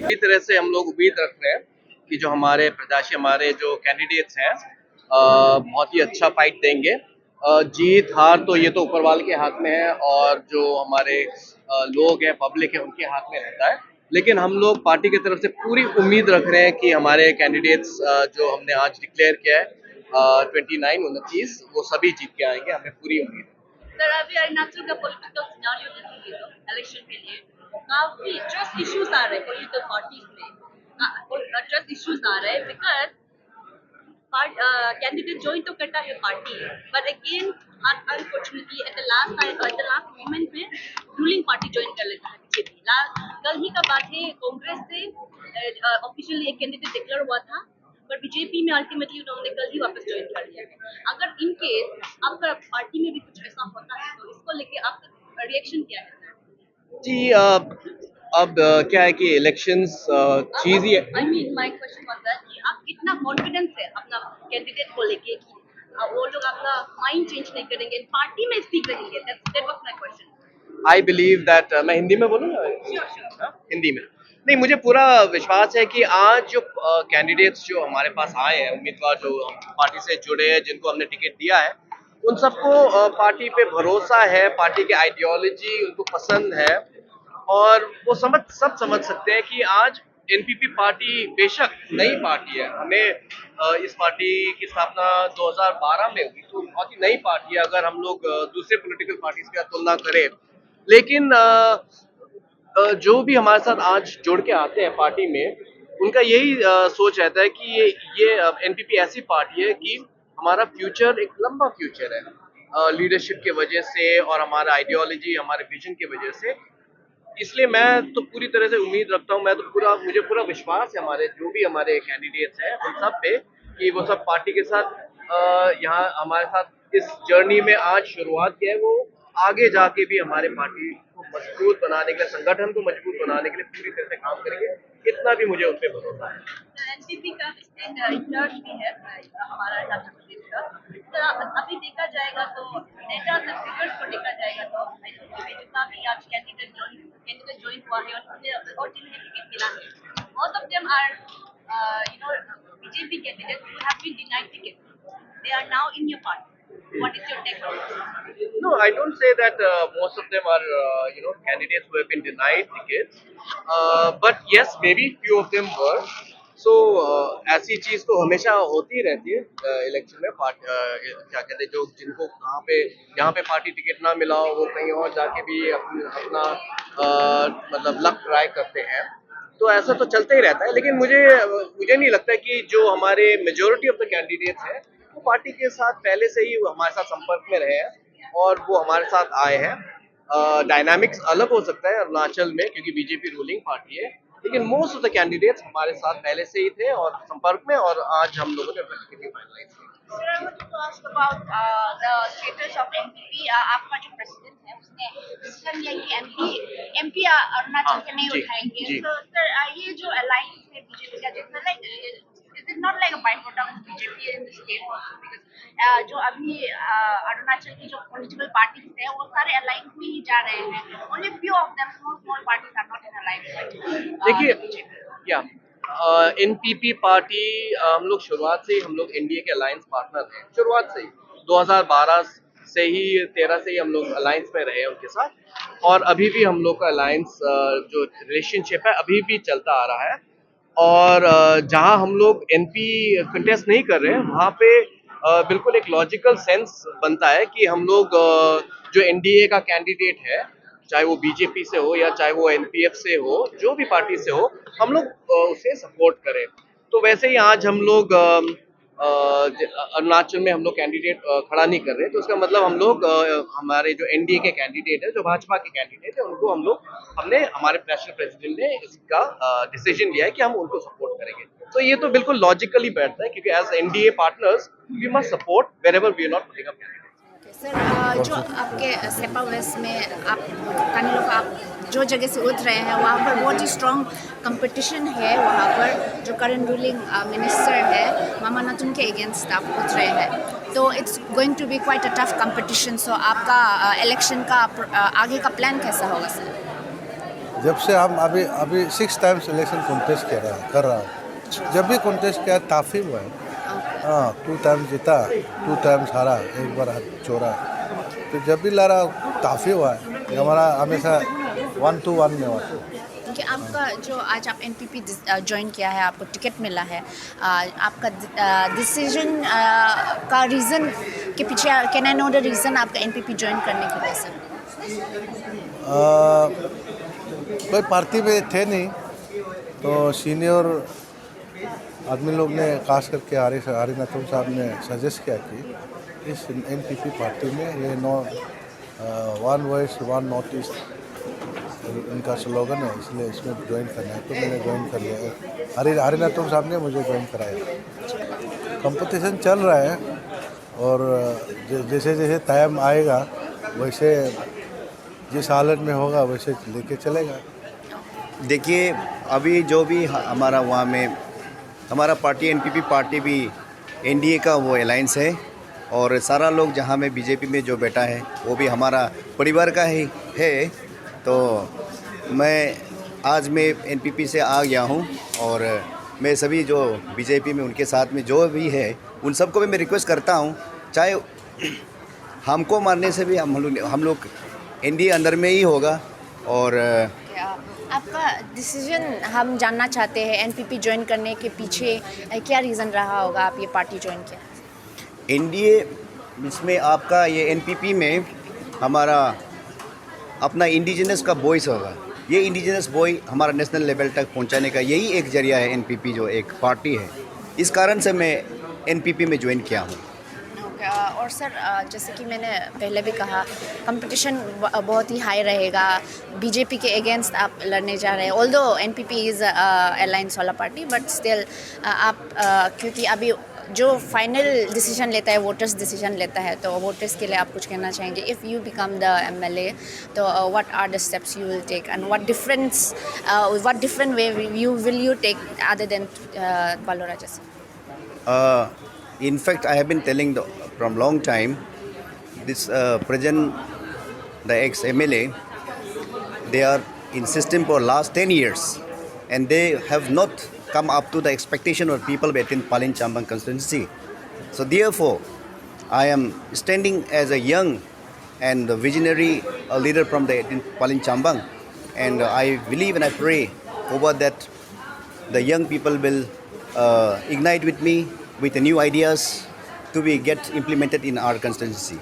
इसी तरह से हम लोग उम्मीद रख रहे हैं कि जो हमारे प्रत्याशी, हमारे जो कैंडिडेट्स हैं, बहुत ही अच्छा फाइट देंगे। जीत हार तो ये तो ऊपर वाले के हाथ में है और जो हमारे लोग हैं, पब्लिक है, उनके हाथ में रहता है। लेकिन हम लोग पार्टी की तरफ से पूरी उम्मीद रख रहे हैं कि हमारे कैंडिडेट्स जो हमने आज डिक्लेयर किया है 29-29 वो सभी जीत के आएंगे, हमें पूरी उम्मीद है। सर, अभी अरुणाचल का पॉलिटिकल सिनेरियो देखिए तो इलेक्शन के लिए काफी ट्रस्ट इश्यूज आ रहे हैं पॉलिटिकल पार्टीज में। ट्रस्ट इश्यूज आ रहे हैं बिकॉज कैंडिडेट ज्वाइन तो करता है party, but again unfortunately at the last moment में रूलिंग पार्टी ज्वाइन कर लेता है बीजेपी। कल ही का बात है, कांग्रेस से ऑफिशियली एक कैंडिडेट डिक्लेयर हुआ था, पर बीजेपी में अल्टीमेटली उन्होंने कल ही वापस ज्वाइन कर लिया है। अगर इन केस आपका पार्टी में भी कुछ ऐसा होता है तो इसको लेके आपका रिएक्शन क्या है? जी, अब क्या है कि इलेक्शंस चीज ही है। I mean my question was that कि आप कितना कॉन्फिडेंस है अपना कैंडिडेट को लेके कि वो लोग अपना माइंड चेंज नहीं करेंगे, पार्टी में स्टिक रहेंगे? That was my question. I believe that, मैं हिंदी में बोलूँगा? Sure sure. हिंदी में नहीं, मुझे पूरा विश्वास है कि आज जो कैंडिडेट्स जो हमारे पास आए हैं, उम्मीदवार जो पार्टी से जुड़े हैं, जिनको हमने टिकट दिया है, उन सबको पार्टी पे भरोसा है, पार्टी की आइडियोलॉजी उनको पसंद है और वो सब समझ सकते हैं कि आज एनपीपी पार्टी बेशक नई पार्टी है। हमें इस पार्टी की स्थापना 2012 में हुई, तो बहुत ही नई पार्टी है अगर हम लोग दूसरे पॉलिटिकल पार्टीज के साथ तुलना करें। लेकिन जो भी हमारे साथ आज जुड़ के आते हैं पार्टी में, उनका यही सोच रहता है कि ये एनपीपी ऐसी पार्टी है कि हमारा फ्यूचर एक लंबा फ्यूचर है, लीडरशिप के वजह से और हमारा आइडियोलॉजी, हमारे विजन की वजह से। इसलिए मैं तो पूरी तरह से उम्मीद रखता हूँ, मुझे पूरा विश्वास है हमारे जो भी हमारे कैंडिडेट्स हैं उन सब पे कि वो सब पार्टी के साथ यहाँ हमारे साथ इस जर्नी में आज शुरुआत किया है, वो आगे जाके भी हमारे पार्टी को मजबूत बनाने के लिए, संगठन को मजबूत बनाने के लिए पूरी तरह से काम करेंगे। इतना भी मुझे उन पे भरोसा है। एनसीपी का इंचार्ज भी है हमारा अरुणाचल प्रदेश का। तो अभी देखा जाएगा तो डेटा से फिगर्स को देखा जाएगा तो जितना भी आज कैंडिडेट ज्वाइन हुआ है और जिन्हें टिकट मिला है, most of them are BJP candidates who have been denied ticket. They are now in your party. What is your take on this? No, I don't say that most of them are, candidates who have been denied tickets. But yes, maybe few of them were. So ऐसी चीज तो हमेशा होती रहती है election में। क्या कहते हैं, जो जिनको यहाँ पे पार्टी टिकट ना मिला हो, वो कहीं और जाके भी अपना मतलब लक ट्राई करते हैं। तो ऐसा तो चलता ही रहता है। लेकिन मुझे नहीं लगता कि जो हमारे मेजोरिटी ऑफ द कैंडिडेट्स हैं वो पार्टी के साथ पहले से ही हमारे साथ संपर्क में रहे हैं और वो हमारे साथ आए हैं। डायनामिक्स अलग हो सकता है अरुणाचल में क्योंकि बीजेपी रूलिंग पार्टी है, लेकिन मोस्ट ऑफ द कैंडिडेट्स हमारे साथ पहले से ही थे और संपर्क में, और आज हम लोगों ने अपना टिकट फाइनलाइज किया। Sir, I wanted to ask about the status of NPP. आपका जो प्रेसिडेंट है उसने डिसीजन लिया कि एमपी अरुणाचल के नहीं उठाएंगे। So, sir, ये जो अलायंस है बीजेपी का, जिसमें like it is not like a बाइपोटा of BJP in the state also, because जो अभी अरुणाचल की जो पॉलिटिकल पार्टीज है वो सारे अलायंस में ही जा रहे हैं। Only few of them small parties are not in alliance. देखिए, या एनपीपी पार्टी, हम लोग शुरुआत से ही हम लोग एनडीए के अलायंस पार्टनर हैं। शुरुआत से ही 2012 से ही 13 से ही हम लोग अलायंस में रहे हैं उनके साथ, और अभी भी हम लोग का अलायंस जो रिलेशनशिप है अभी भी चलता आ रहा है। और जहां हम लोग एनपी कंटेस्ट नहीं कर रहे हैं वहां पे बिल्कुल एक लॉजिकल सेंस बनता है कि हम लोग जो एनडीए का कैंडिडेट है, चाहे वो बीजेपी से हो या चाहे वो एनपीएफ से हो, जो भी पार्टी से हो, हम लोग उसे सपोर्ट करें। तो वैसे ही आज हम लोग अरुणाचल में हम लोग कैंडिडेट खड़ा नहीं कर रहे, तो उसका मतलब हम लोग हमारे जो एनडीए के कैंडिडेट है, जो भाजपा के कैंडिडेट है, उनको हमने हमारे नेशनल प्रेसिडेंट ने इसका डिसीजन लिया है कि हम उनको सपोर्ट करेंगे। तो ये तो बिल्कुल लॉजिकली बैठता है क्योंकि as NDA partners we must support wherever we are not putting up candidate. Sir, जो आपके सेपा वेस्ट में आप कानीलो का आप जो जगह से उठ रहे हैं वहाँ पर बहुत ही स्ट्रॉन्ग कंपटीशन है। वहाँ पर जो करंट रूलिंग मिनिस्टर है मामा नातुंग के अगेंस्ट आप उठ रहे हैं, तो it's going to be quite a tough competition. So आपका इलेक्शन का आगे का प्लान कैसा होगा सर? जब से हम अभी 6 टाइम्स इलेक्शन कॉन्टेस्ट कर रहा हूँ। जब भी कॉन्टेस्ट किया ताफ़ी हुआ है। हाँ, 2 टाइम्स जीता, 2 टाइम्स हारा, एक बार चोरा। तो जब भी लड़ा ताफ़ी हुआ है। हमारा हमेशा 1 to 1 में हुआ। क्योंकि आपका जो आज आप एनपीपी ज्वाइन किया है, आपको टिकट मिला है, आपका डिसीजन का रीज़न के पीछे, can I know the reason आपका एनपीपी ज्वाइन करने के पीछे? कोई पार्टी में थे नहीं, तो सीनियर आदमी लोग ने खास करके हरिनाथम साहब ने सजेस्ट किया कि इस एनपीपी पार्टी में ये one west one north east इनका स्लोगन है, इसलिए इसमें ज्वाइन करना है। तो मैंने ज्वाइन कर लिया। हरिनाथम साहब ने मुझे ज्वाइन कराया। कंपटीशन चल रहा है और जैसे जैसे टाइम आएगा वैसे जिस हालत में होगा वैसे लेके चलेगा। देखिए, अभी जो भी हमारा वहाँ में हमारा पार्टी एनपीपी पार्टी भी एनडीए का वो अलायंस है, और सारा लोग जहाँ में बीजेपी में जो बैठा है वो भी हमारा परिवार का ही है। तो आज मैं एनपीपी से आ गया हूँ, और मैं सभी जो बीजेपी में उनके साथ में जो भी है उन सबको भी मैं रिक्वेस्ट करता हूँ, चाहे हमको मारने से भी हम लोग एनडीए अंदर में ही होगा। और आपका डिसीजन हम जानना चाहते हैं, एनपीपी ज्वाइन करने के पीछे क्या रीज़न रहा होगा, आप ये पार्टी ज्वाइन किया? एनडीए इसमें आपका ये एनपीपी में हमारा अपना इंडिजिनस का वॉइस होगा। ये इंडिजिनस वॉइस हमारा नेशनल लेवल तक पहुंचाने का यही एक जरिया है, एनपीपी जो एक पार्टी है। इस कारण से मैं एनपीपी में ज्वाइन किया हूँ। और सर, जैसे कि मैंने पहले भी कहा, कंपटीशन बहुत ही हाई रहेगा, बीजेपी के अगेंस्ट आप लड़ने जा रहे हैं। ऑल्दो एनपीपी इज़ अलायंस वाला पार्टी, बट स्टिल आप क्योंकि अभी जो फाइनल डिसीजन लेता है वोटर्स डिसीजन लेता है, तो वोटर्स के लिए आप कुछ कहना चाहेंगे? If you become the MLA, तो what are the steps you will take and what different way will you take other than पालोरा जैसे? In fact, I have been telling from long time, this present, the ex-MLA, they are in system for last 10 years, and they have not come up to the expectation of people within Palin Chambang constituency. So therefore, I am standing as a young and visionary leader from the Palin Chambang, and I believe and I pray over that the young people will ignite with me with the new ideas to be get implemented in our constituency.